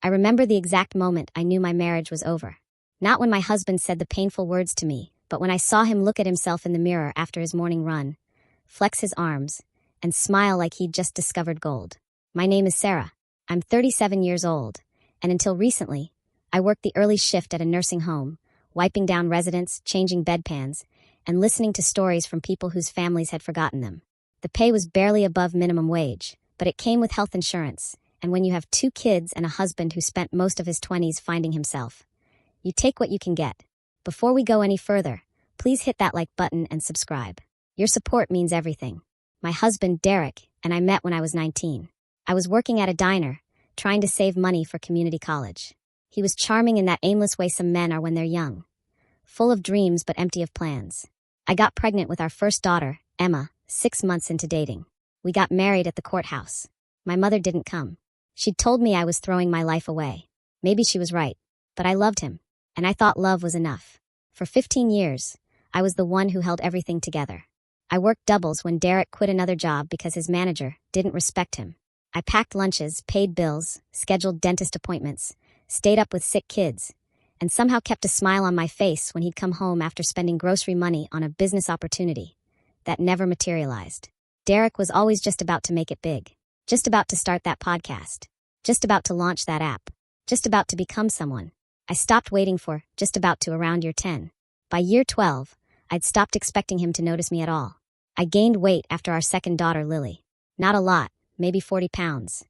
I remember the exact moment I knew my marriage was over. Not when my husband said the painful words to me, but when I saw him look at himself in the mirror after his morning run, flex his arms, and smile like he'd just discovered gold. My name is Sarah. I'm 37 years old, and until recently, I worked the early shift at a nursing home, wiping down residents, changing bedpans, and listening to stories from people whose families had forgotten them. The pay was barely above minimum wage, but it came with health insurance, and when you have 2 kids and a husband who spent most of his 20s finding himself, you take what you can get. Before we go any further, please hit that like button and subscribe. Your support means everything. My husband, Derek, and I met when I was 19. I was working at a diner, trying to save money for community college. He was charming in that aimless way some men are when they're young, full of dreams but empty of plans. I got pregnant with our first daughter, Emma, 6 months into dating. We got married at the courthouse. My mother didn't come. She'd told me I was throwing my life away. Maybe she was right, but I loved him, and I thought love was enough. For 15 years, I was the one who held everything together. I worked doubles when Derek quit another job because his manager didn't respect him. I packed lunches, paid bills, scheduled dentist appointments, stayed up with sick kids, and somehow kept a smile on my face when he'd come home after spending grocery money on a business opportunity that never materialized. Derek was always just about to make it big, just about to start that podcast, just about to launch that app, just about to become someone. I stopped waiting for just about to around year 10. By year 12, I'd stopped expecting him to notice me at all. I gained weight after our second daughter, Lily. Not a lot, maybe 40 pounds,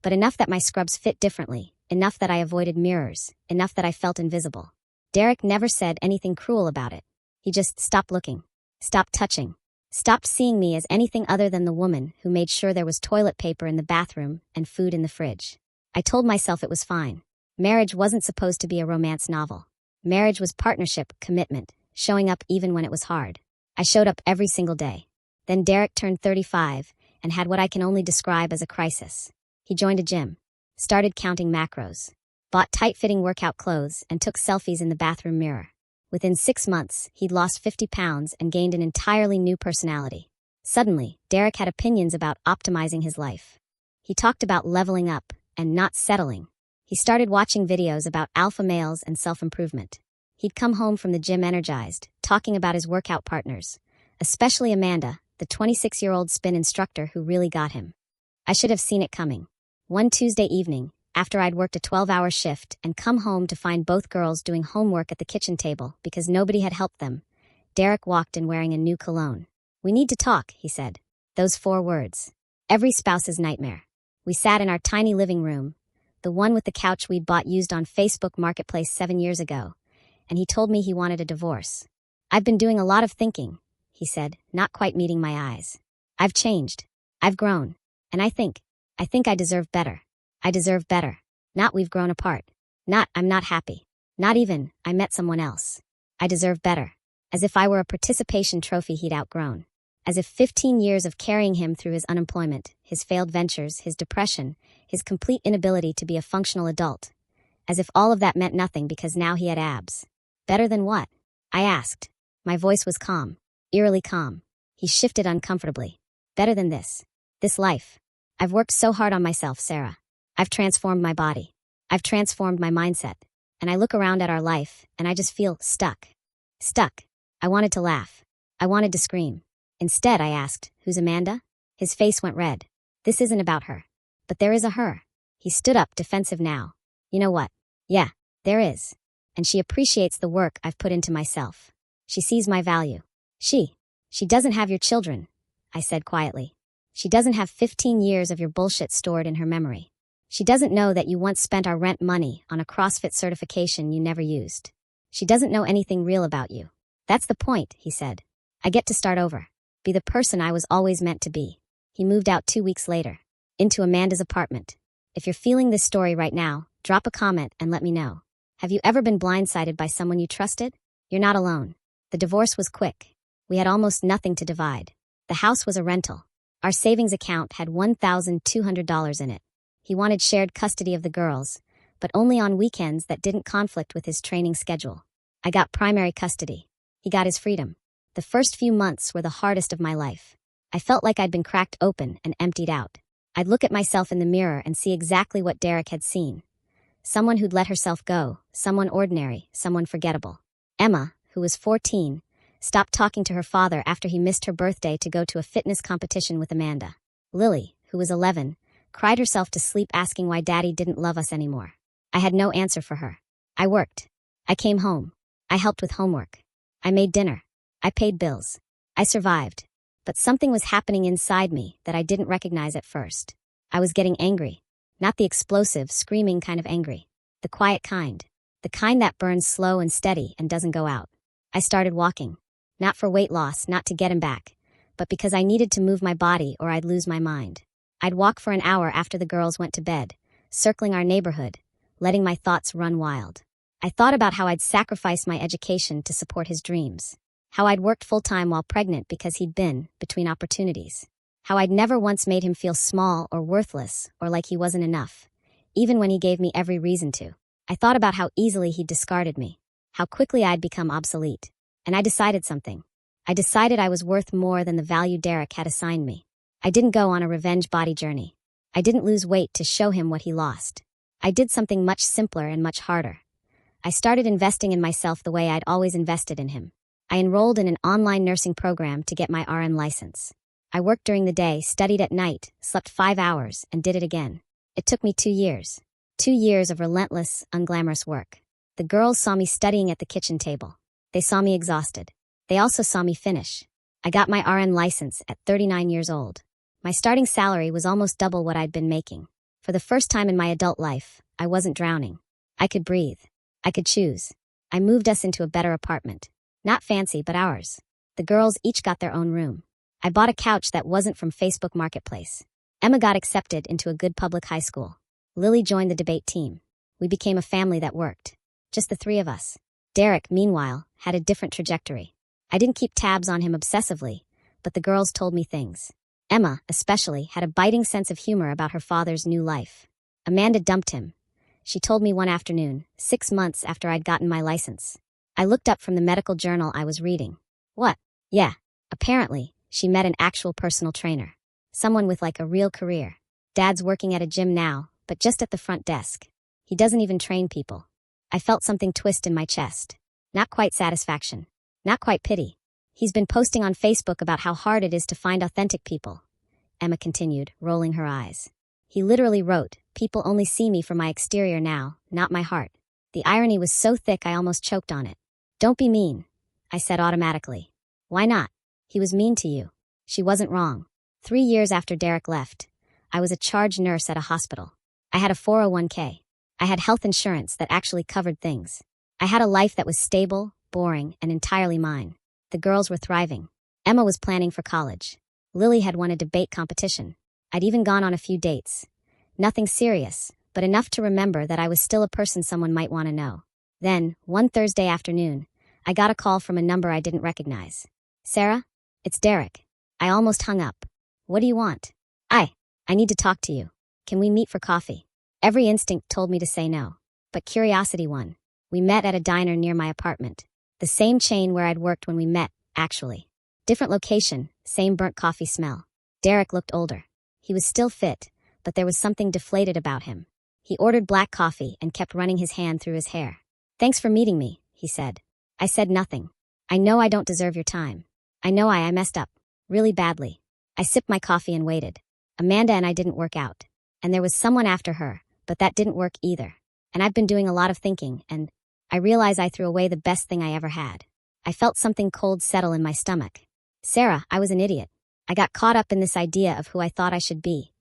but enough that my scrubs fit differently, enough that I avoided mirrors, enough that I felt invisible. Derek never said anything cruel about it. He just stopped looking, stopped touching, stopped seeing me as anything other than the woman who made sure there was toilet paper in the bathroom and food in the fridge. I told myself it was fine. Marriage wasn't supposed to be a romance novel. Marriage was partnership, commitment, showing up even when it was hard. I showed up every single day. Then Derek turned 35 and had what I can only describe as a crisis. He joined a gym, started counting macros, bought tight-fitting workout clothes, and took selfies in the bathroom mirror. Within 6 months, he'd lost 50 pounds and gained an entirely new personality. Suddenly, Derek had opinions about optimizing his life. He talked about leveling up and not settling. He started watching videos about alpha males and self-improvement. He'd come home from the gym energized, talking about his workout partners, especially Amanda, the 26-year-old spin instructor who really got him. I should have seen it coming. One Tuesday evening, after I'd worked a 12-hour shift and come home to find both girls doing homework at the kitchen table because nobody had helped them, Derek walked in wearing a new cologne. "We need to talk," he said. Those 4 words. Every spouse's nightmare. We sat in our tiny living room, the one with the couch we'd bought used on Facebook Marketplace 7 years ago, and he told me he wanted a divorce. "I've been doing a lot of thinking," he said, not quite meeting my eyes. "I've changed. I've grown. And I think I deserve better. I deserve better. Not we've grown apart. Not I'm not happy. Not even I met someone else. I deserve better." As if I were a participation trophy he'd outgrown. As if 15 years of carrying him through his unemployment, his failed ventures, his depression, his complete inability to be a functional adult. As if all of that meant nothing because now he had abs. "Better than what?" I asked. My voice was calm, eerily calm. He shifted uncomfortably. "Better than this. This life. I've worked so hard on myself, Sarah. I've transformed my body. I've transformed my mindset. And I look around at our life, and I just feel stuck. Stuck." I wanted to laugh. I wanted to scream. Instead, I asked, "Who's Amanda?" His face went red. "This isn't about her. But there is a her." He stood up, defensive now. "You know what? Yeah, there is. And she appreciates the work I've put into myself. She sees my value. She doesn't have your children," I said quietly. "She doesn't have 15 years of your bullshit stored in her memory. She doesn't know that you once spent our rent money on a CrossFit certification you never used. She doesn't know anything real about you. That's the point," he said. "I get to start over. Be the person I was always meant to be." He moved out 2 weeks later, into Amanda's apartment. If you're feeling this story right now, drop a comment and let me know. Have you ever been blindsided by someone you trusted? You're not alone. The divorce was quick. We had almost nothing to divide. The house was a rental. Our savings account had $1,200 in it. He wanted shared custody of the girls, but only on weekends that didn't conflict with his training schedule. I got primary custody. He got his freedom. The first few months were the hardest of my life. I felt like I'd been cracked open and emptied out. I'd look at myself in the mirror and see exactly what Derek had seen. Someone who'd let herself go, someone ordinary, someone forgettable. Emma, who was 14, stopped talking to her father after he missed her birthday to go to a fitness competition with Amanda. Lily, who was 11, cried herself to sleep asking why Daddy didn't love us anymore. I had no answer for her. I worked. I came home. I helped with homework. I made dinner. I paid bills. I survived. But something was happening inside me that I didn't recognize at first. I was getting angry. Not the explosive, screaming kind of angry. The quiet kind. The kind that burns slow and steady and doesn't go out. I started walking. Not for weight loss, not to get him back, but because I needed to move my body or I'd lose my mind. I'd walk for an hour after the girls went to bed, circling our neighborhood, letting my thoughts run wild. I thought about how I'd sacrificed my education to support his dreams. How I'd worked full-time while pregnant because he'd been between opportunities. How I'd never once made him feel small or worthless or like he wasn't enough, even when he gave me every reason to. I thought about how easily he'd discarded me, how quickly I'd become obsolete. And I decided something. I decided I was worth more than the value Derek had assigned me. I didn't go on a revenge body journey. I didn't lose weight to show him what he lost. I did something much simpler and much harder. I started investing in myself the way I'd always invested in him. I enrolled in an online nursing program to get my RN license. I worked during the day, studied at night, slept 5 hours, and did it again. It took me 2 years. 2 years of relentless, unglamorous work. The girls saw me studying at the kitchen table. They saw me exhausted. They also saw me finish. I got my RN license at 39 years old. My starting salary was almost double what I'd been making. For the first time in my adult life, I wasn't drowning. I could breathe. I could choose. I moved us into a better apartment. Not fancy, but ours. The girls each got their own room. I bought a couch that wasn't from Facebook Marketplace. Emma got accepted into a good public high school. Lily joined the debate team. We became a family that worked. Just the 3 of us. Derek, meanwhile, had a different trajectory. I didn't keep tabs on him obsessively, but the girls told me things. Emma, especially, had a biting sense of humor about her father's new life. Amanda dumped him. She told me one afternoon, 6 months after I'd gotten my license. I looked up from the medical journal I was reading. What? Yeah. Apparently, she met an actual personal trainer. Someone with like a real career. Dad's working at a gym now, but just at the front desk. He doesn't even train people. I felt something twist in my chest. Not quite satisfaction. Not quite pity. He's been posting on Facebook about how hard it is to find authentic people. Emma continued, rolling her eyes. He literally wrote, "People only see me for my exterior now, not my heart." The irony was so thick I almost choked on it. "Don't be mean," I said automatically. "Why not? He was mean to you." She wasn't wrong. 3 years after Derek left, I was a charge nurse at a hospital. I had a 401k. I had health insurance that actually covered things. I had a life that was stable, boring, and entirely mine. The girls were thriving. Emma was planning for college. Lily had won a debate competition. I'd even gone on a few dates. Nothing serious, but enough to remember that I was still a person someone might want to know. Then, one Thursday afternoon, I got a call from a number I didn't recognize. "Sarah? It's Derek." I almost hung up. "What do you want?" I need to talk to you. Can we meet for coffee?" Every instinct told me to say no, but curiosity won. We met at a diner near my apartment. The same chain where I'd worked when we met, actually. Different location, same burnt coffee smell. Derek looked older. He was still fit, but there was something deflated about him. He ordered black coffee and kept running his hand through his hair. "Thanks for meeting me," he said. I said nothing. "I know I don't deserve your time. I know I messed up. Really badly." I sipped my coffee and waited. Amanda and I didn't work out. And there was someone after her, but that didn't work either. And I've been doing a lot of thinking, and I realize I threw away the best thing I ever had. I felt something cold settle in my stomach. "Sarah, I was an idiot. I got caught up in this idea of who I thought I should be,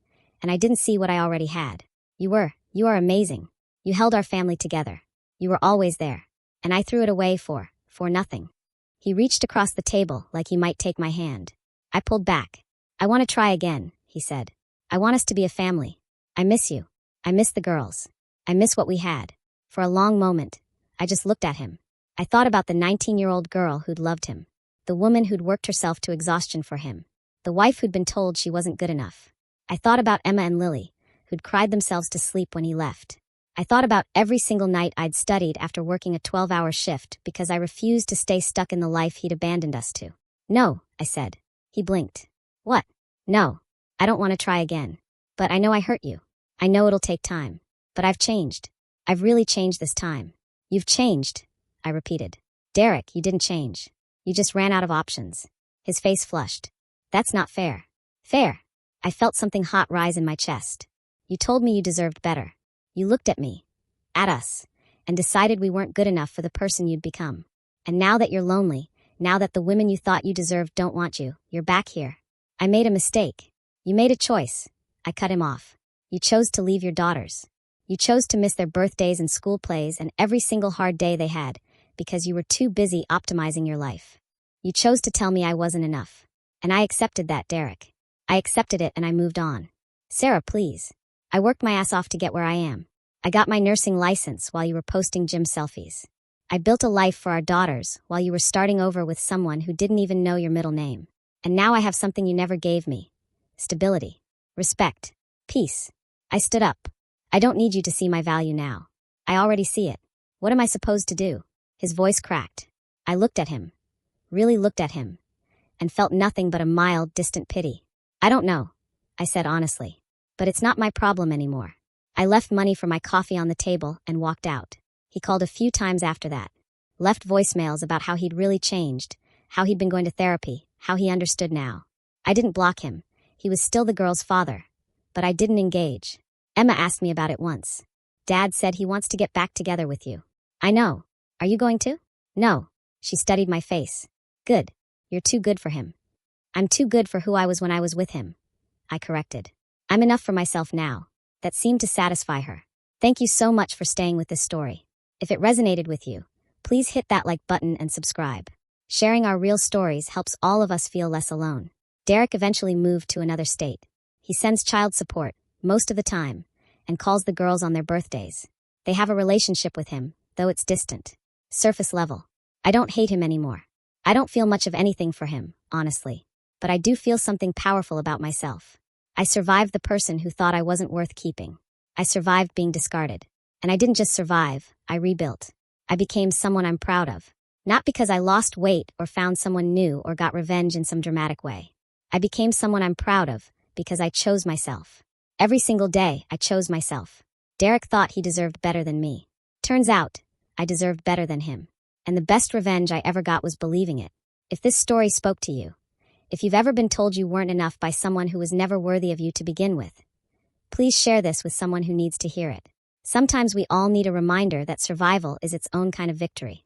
and I didn't see what I already had. You are amazing. You held our family together. You were always there. And I threw it away for nothing." He reached across the table like he might take my hand. I pulled back. "I want to try again," he said. "I want us to be a family. I miss you. I miss the girls. I miss what we had." For a long moment, I just looked at him. I thought about the 19-year-old girl who'd loved him. The woman who'd worked herself to exhaustion for him. The wife who'd been told she wasn't good enough. I thought about Emma and Lily, who'd cried themselves to sleep when he left. I thought about every single night I'd studied after working a 12-hour shift because I refused to stay stuck in the life he'd abandoned us to. "No," I said. He blinked. "What?" "No. I don't want to try again. But I know I hurt you. I know it'll take time. But I've changed. I've really changed this time. You've changed, I repeated. Derek, you didn't change. You just ran out of options. His face flushed. That's not fair. Fair. I felt something hot rise in my chest. You told me you deserved better. You looked at me, at us, and decided we weren't good enough for the person you'd become. And now that you're lonely, now that the women you thought you deserved don't want you, you're back here. I made a mistake. You made a choice. I cut him off. You chose to leave your daughters. You chose to miss their birthdays and school plays and every single hard day they had because you were too busy optimizing your life. You chose to tell me I wasn't enough. And I accepted that, Derek. I accepted it and I moved on. Sarah, please. I worked my ass off to get where I am. I got my nursing license while you were posting gym selfies. I built a life for our daughters while you were starting over with someone who didn't even know your middle name. And now I have something you never gave me. Stability. Respect. Peace. I stood up. I don't need you to see my value now. I already see it. What am I supposed to do? His voice cracked. I looked at him. Really looked at him. And felt nothing but a mild, distant pity. I don't know, I said honestly. But it's not my problem anymore. I left money for my coffee on the table and walked out. He called a few times after that. Left voicemails about how he'd really changed, how he'd been going to therapy, how he understood now. I didn't block him. He was still the girl's father. But I didn't engage. Emma asked me about it once. Dad said he wants to get back together with you. I know. Are you going to? No. She studied my face. Good. You're too good for him. I'm too good for who I was when I was with him. I corrected. I'm enough for myself now. That seemed to satisfy her. Thank you so much for staying with this story. If it resonated with you, please hit that like button and subscribe. Sharing our real stories helps all of us feel less alone. Derek eventually moved to another state. He sends child support, most of the time, and calls the girls on their birthdays. They have a relationship with him, though it's distant. Surface level. I don't hate him anymore. I don't feel much of anything for him, honestly. But I do feel something powerful about myself. I survived the person who thought I wasn't worth keeping. I survived being discarded. And I didn't just survive, I rebuilt. I became someone I'm proud of. Not because I lost weight or found someone new or got revenge in some dramatic way. I became someone I'm proud of because I chose myself. Every single day, I chose myself. Derek thought he deserved better than me. Turns out, I deserved better than him. And the best revenge I ever got was believing it. If this story spoke to you, if you've ever been told you weren't enough by someone who was never worthy of you to begin with, please share this with someone who needs to hear it. Sometimes we all need a reminder that survival is its own kind of victory.